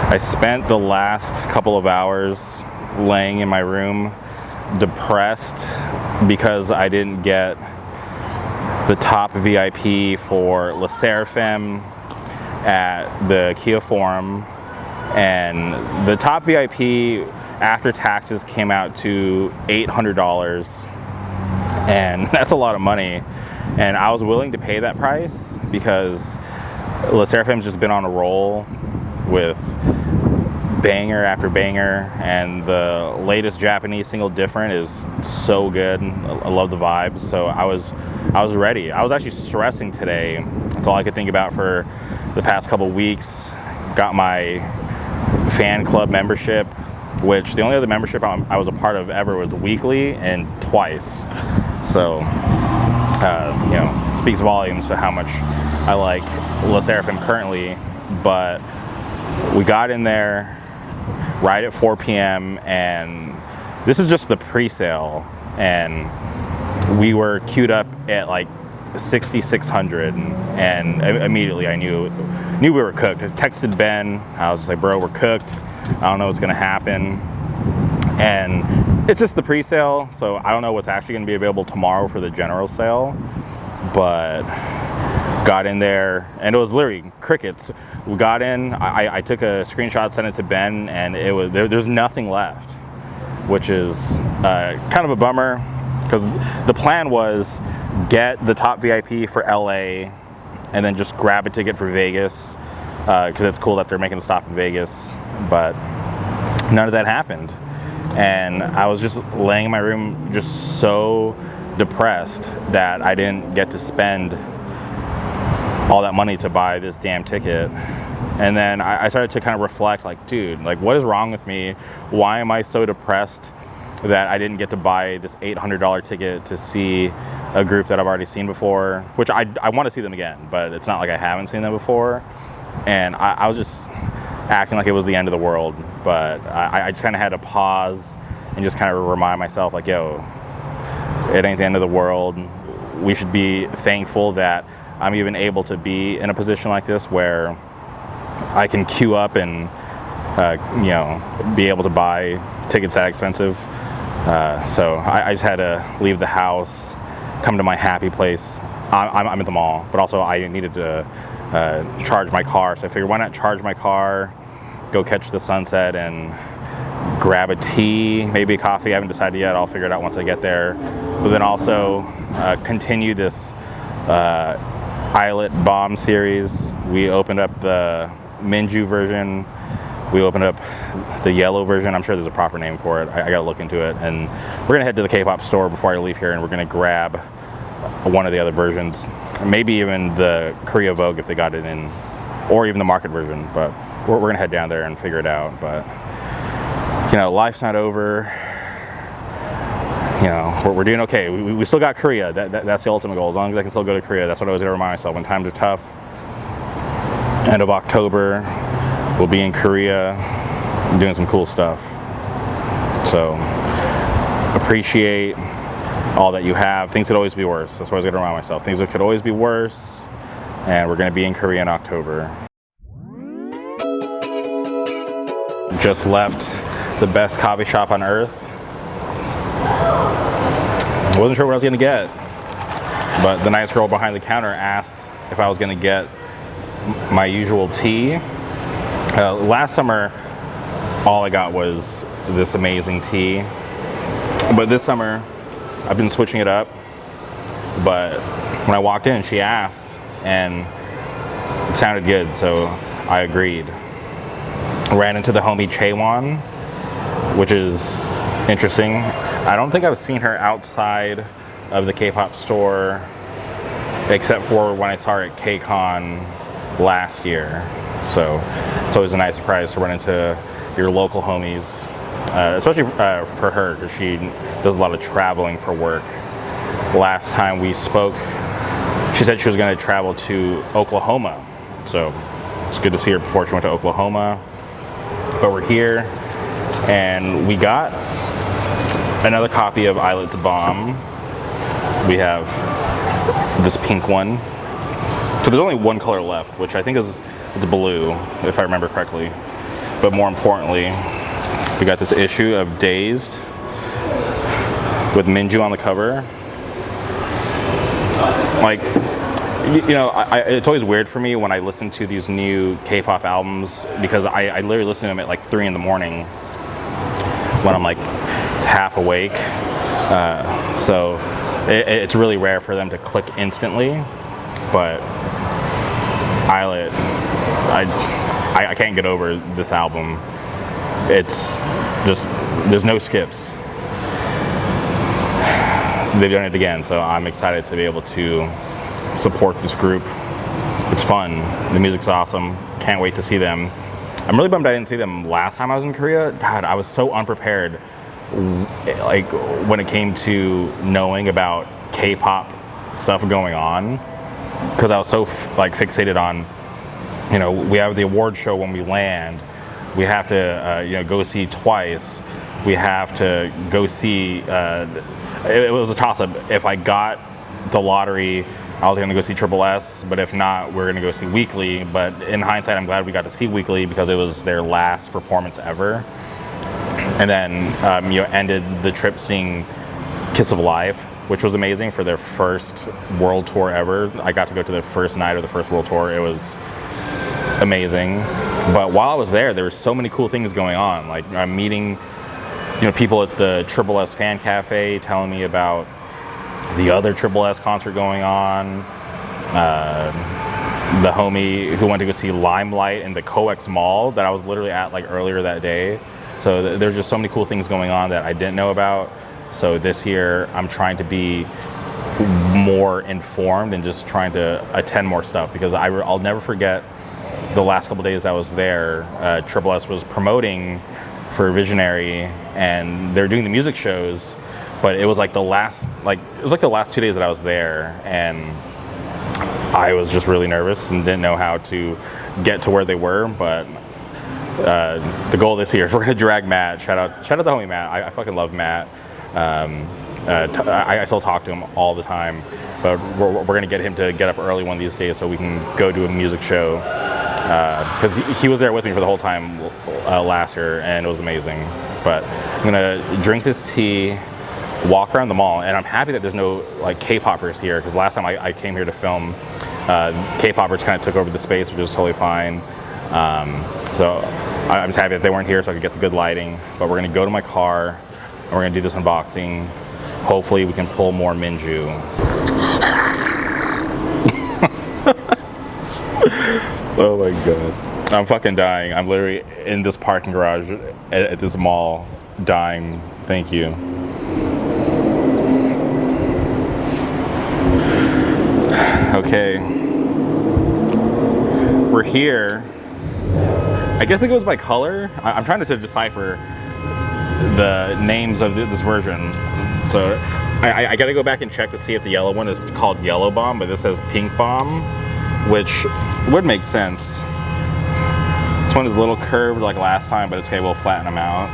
I spent the last couple of hours laying in my room depressed because I didn't get the top VIP for Le Seraphim at the Kia Forum, and the top VIP after taxes came out to $800, and that's a lot of money, and I was willing to pay that price because Le Seraphim's just been on a roll with banger after banger, and the latest Japanese single, Different, is so good. I love the vibes, so I was ready. I was actually stressing today. That's all I could think about for the past couple weeks. Got my fan club membership, which the only other membership I was a part of ever was weekly and twice. So, speaks volumes to how much I like Le Seraphim currently. But we got in there right at 4 p.m. and this is just the pre-sale, and we were queued up at like 6,600, and immediately I knew we were cooked. I texted Ben. I was just like, bro, we're cooked. I don't know what's gonna happen. And it's just the pre-sale, so I don't know what's actually gonna be available tomorrow for the general sale. But got in there and it was literally crickets. We got in, I took a screenshot, sent it to Ben, and it was there's nothing left, which is kind of a bummer, because the plan was get the top VIP for LA and then just grab a ticket for Vegas, because it's cool that they're making a stop in Vegas. But none of that happened, and I was just laying in my room just so depressed that I didn't get to spend all that money to buy this damn ticket. And then I started to kind of reflect, like, dude, like, what is wrong with me? Why am I so depressed that I didn't get to buy this $800 ticket to see a group that I've already seen before, which I want to see them again, but it's not like I haven't seen them before. And I was just acting like it was the end of the world, but I just kind of had to pause and just kind of remind myself, like, yo, it ain't the end of the world. We should be thankful that I'm even able to be in a position like this where I can queue up and be able to buy tickets that expensive. So I just had to leave the house, come to my happy place. I'm at the mall, but also I needed to charge my car. So I figured, why not charge my car, go catch the sunset, and grab a tea, maybe a coffee. I haven't decided yet. I'll figure it out once I get there. But then also continue this Islet Bomb series. We opened up the Minju version. We opened up the yellow version. I'm sure there's a proper name for it. I gotta look into it. And we're gonna head to the K-pop store before I leave here, and we're gonna grab one of the other versions. Maybe even the Korea Vogue if they got it in, or even the market version. But we're gonna head down there and figure it out. But life's not over. We're doing okay. We still got Korea. That's the ultimate goal. As long as I can still go to Korea, that's what I was gonna remind myself when times are tough. End of October, we'll be in Korea doing some cool stuff. So appreciate all that you have. Things could always be worse. That's what I was gonna remind myself. Things could always be worse, and we're gonna be in Korea in October. Just left the best coffee shop on earth. I wasn't sure what I was gonna get, but the nice girl behind the counter asked if I was gonna get my usual tea. Last summer, all I got was this amazing tea, but this summer, I've been switching it up. But when I walked in, she asked, and it sounded good, so I agreed. Ran into the homie Chaewon, which is interesting. I don't think I've seen her outside of the K-pop store, except for when I saw her at KCON last year. So it's always a nice surprise to run into your local homies, especially for her, because she does a lot of traveling for work. Last time we spoke, she said she was going to travel to Oklahoma. So it's good to see her before she went to Oklahoma. But we're here, and we got another copy of Islet Bomb. We have this pink one. So there's only one color left, which I think it's blue, if I remember correctly. but more importantly, we got this issue of Dazed with Minju on the cover. Like, you know, it's always weird for me when I listen to these new K-pop albums, because I literally listen to them at like 3 in the morning when I'm like half awake. So it's really rare for them to click instantly. But Islet, I can't get over this album. It's just, there's no skips. They've done it again, so I'm excited to be able to support this group. It's fun. The music's awesome. Can't wait to see them. I'm really bummed I didn't see them last time I was in Korea. God, I was so unprepared, like when it came to knowing about K-pop stuff going on, because I was so like fixated on, you know, we have the award show when we land. We have to, you know, go see Twice. We have to go see. It was a toss-up. If I got the lottery, I was going to go see Triple S, but if not, we're going to go see Weekly. But in hindsight, I'm glad we got to see Weekly because it was their last performance ever. And then, you know, ended the trip seeing Kiss of Life, which was amazing for their first world tour ever. I got to go to their first night of the first world tour. It was amazing. But while I was there were so many cool things going on. Like, I'm meeting, you know, people at the Triple S Fan Cafe telling me about the other Triple S concert going on. The homie who went to go see Limelight in the COEX Mall that I was literally at like earlier that day. So there's just so many cool things going on that I didn't know about. So this year I'm trying to be more informed and just trying to attend more stuff, because I'll never forget the last couple days I was there. Triple S was promoting for Visionary and they're doing the music shows, but it was like the last 2 days that I was there, and I was just really nervous and didn't know how to get to where they were. But the goal this year is we're gonna drag Matt. Shout out the homie Matt. I fucking love Matt. I still talk to him all the time, but we're gonna get him to get up early one of these days so we can go to a music show, because he was there with me for the whole time last year, and it was amazing. But I'm gonna drink this tea, walk around the mall, and I'm happy that there's no like K-poppers here, because last time I came here to film, K-poppers kind of took over the space, which is totally fine. So I'm just happy that they weren't here so I could get the good lighting. But we're gonna go to my car and we're gonna do this unboxing. Hopefully we can pull more Minju. Oh my god. I'm fucking dying. I'm literally in this parking garage at this mall dying. Thank you. Okay. We're here. I guess it goes by color. I'm trying to decipher the names of this version. So I gotta go back and check to see if the yellow one is called Yellow Bomb, but this says Pink Bomb, which would make sense. This one is a little curved like last time, but it's okay, we'll flatten them out.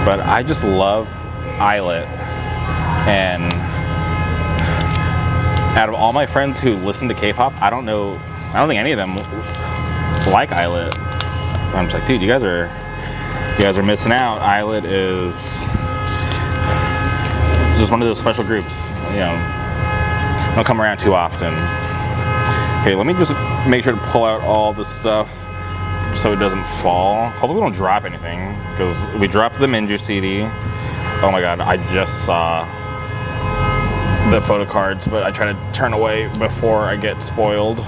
But I just love Islet, and out of all my friends who listen to K-pop, I don't think any of them like Islet. I'm just like, dude, you guys are missing out. Islet is just one of those special groups, you know, don't come around too often. Okay, let me just make sure to pull out all the stuff so it doesn't fall. Hopefully we don't drop anything, because we dropped the Minju CD. Oh my god, I just saw the photo cards, but I try to turn away before I get spoiled.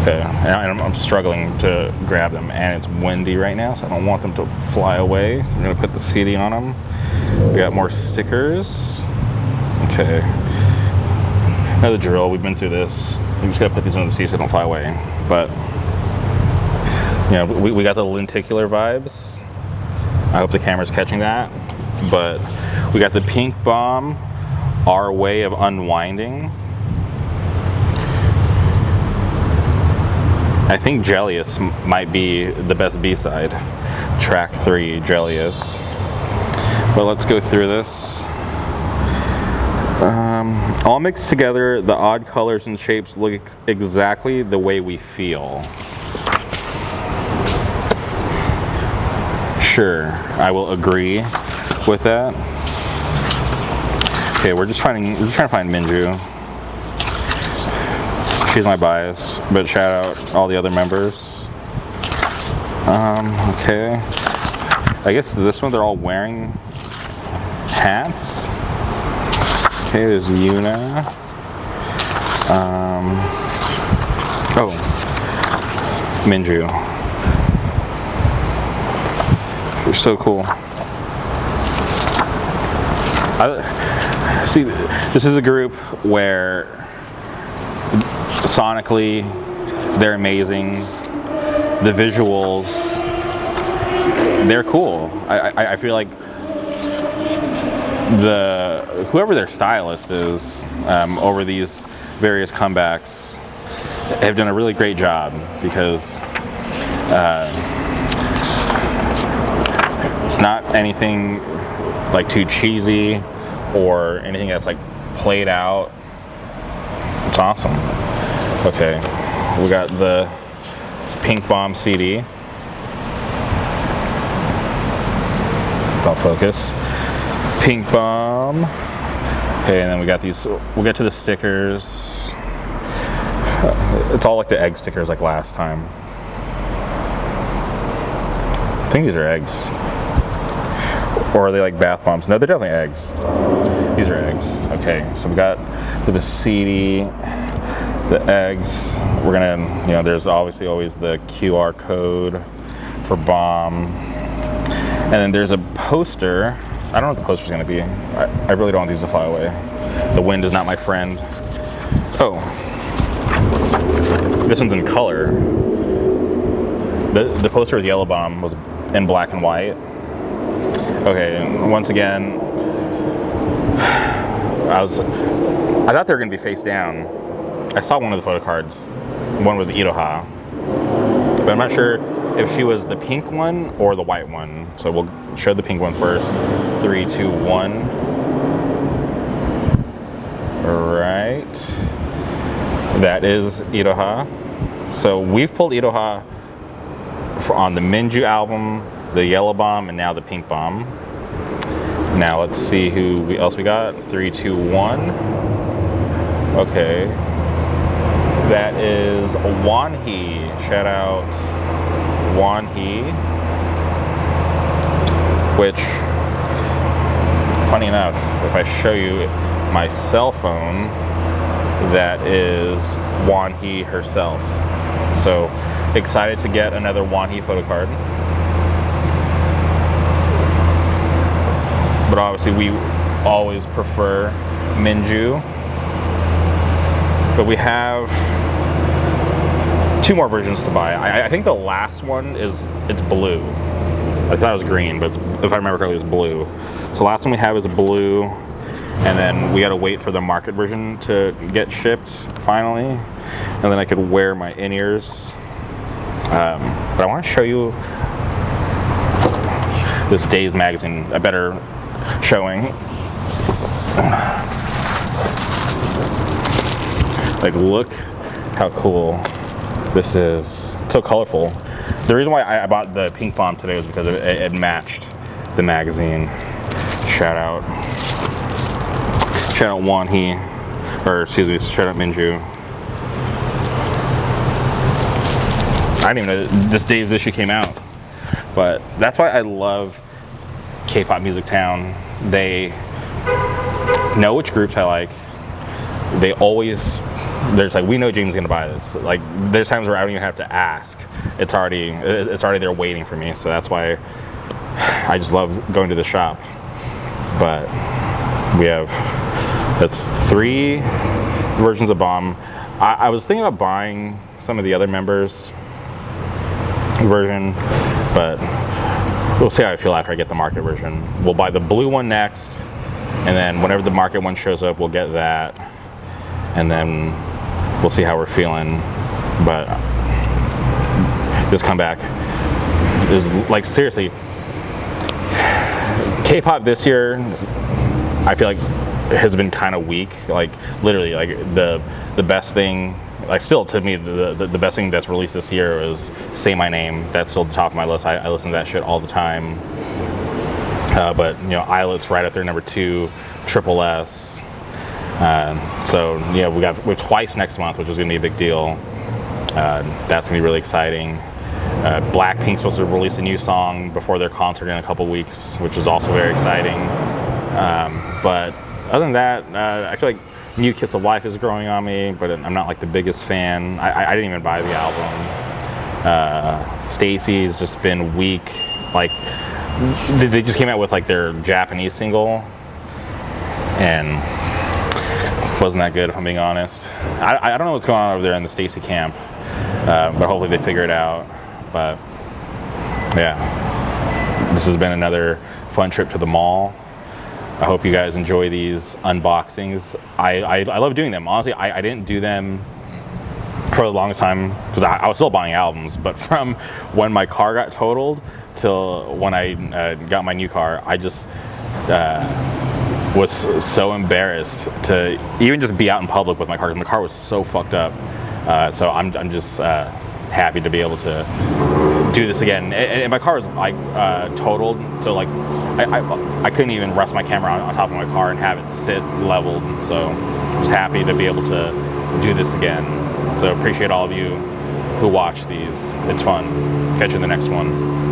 Okay, and I'm struggling to grab them, and it's windy right now, so I don't want them to fly away. I'm gonna put the CD on them. We got more stickers. Okay. Another drill, we've been through this. We just gotta put these on the CD so they don't fly away. But, you know, we got the lenticular vibes. I hope the camera's catching that. But we got the Pink Bomb, Our Way of Unwinding. I think Jellius might be the best B-side. Track 3, Jellius. But let's go through this. All mixed together, the odd colors and shapes look exactly the way we feel. Sure, I will agree with that. Okay, we're just trying to find Minju. She's my bias, but shout out all the other members. Okay. I guess this one they're all wearing hats. Okay, there's Yuna. Oh, Minju. You're so cool. See, this is a group where sonically they're amazing. The visuals, they're cool. I feel like whoever their stylist is over these various comebacks have done a really great job, because it's not anything like too cheesy or anything that's like played out. It's awesome. Okay, we got the Pink Bomb CD. I'll focus. Pink Bomb. Okay, and then we got these. We'll get to the stickers. It's all like the egg stickers like last time. I think these are eggs. Or are they like bath bombs? No, they're definitely eggs. These are eggs. Okay, so we got the CD, the eggs. We're gonna, there's obviously always the QR code for bomb. And then there's a poster. I don't know what the poster's gonna be. I really don't want these to fly away. The wind is not my friend. Oh. This one's in color. The poster with Yellow Bomb was in black and white. Okay, and once again, I thought they were gonna be face down. I saw one of the photo cards. One was Iroha, but I'm not sure if she was the pink one or the white one. So we'll show the pink one first. 3, 2, 1. Right. That is Iroha. So we've pulled Iroha on the Minju album, the Yellow Bomb, and now the Pink Bomb. Now let's see who else we got. 3, 2, 1. Okay. That is Wonhee. Shout out Wonhee. Which, funny enough, if I show you my cell phone, that is Wonhee herself. So excited to get another Wonhee photo card. But obviously we always prefer Minju. But we have 2 more versions to buy. I think the last one it's blue. I thought it was green, but if I remember correctly, it was blue. So the last one we have is blue, and then we gotta wait for the market version to get shipped finally, and then I could wear my in-ears. But I want to show you this Days magazine, a better showing. Like, look how cool this is. It's so colorful. The reason why I bought the Pink Bomb today was because it matched the magazine. Shout out Wonhee, or excuse me, shout out Minju. I didn't even know this Days issue came out, but that's why I love K-Pop Music Town. They know which groups I like. They always, there's like, we know James is gonna buy this. Like, there's times where I don't even have to ask. It's already there waiting for me. So that's why I just love going to the shop. But we have, that's 3 versions of Bomb. I was thinking about buying some of the other members' version, but we'll see how I feel after I get the market version. We'll buy the blue one next, and then whenever the market one shows up, we'll get that, and then we'll see how we're feeling. But this comeback is, like, seriously, K-pop this year, I feel like has been kind of weak. Like literally, like the best thing, like still to me, the best thing that's released this year is Say My Name. That's still at the top of my list. I listen to that shit all the time. But you know, Islet's right up there, number 2. Triple S. So yeah, we have Twice next month, which is gonna be a big deal. That's gonna be really exciting. Blackpink's supposed to release a new song before their concert in a couple weeks, which is also very exciting. But other than that, I feel like New Kiss of Life is growing on me, but I'm not like the biggest fan. I didn't even buy the album. Stacey's just been weak. Like they just came out with like their Japanese single, and wasn't that good if I'm being honest. I don't know what's going on over there in the Stacey camp, but hopefully they figure it out. But yeah, this has been another fun trip to the mall. I hope you guys enjoy these unboxings. I love doing them. Honestly, I didn't do them for the longest time because I was still buying albums, but from when my car got totaled till when I got my new car, I just was so embarrassed to even just be out in public with my car because my car was so fucked up. So I'm just happy to be able to do this again. And my car was like totaled, so like I couldn't even rest my camera on top of my car and have it sit leveled. So I'm just happy to be able to do this again. So appreciate all of you who watch these. It's fun. Catch you in the next one.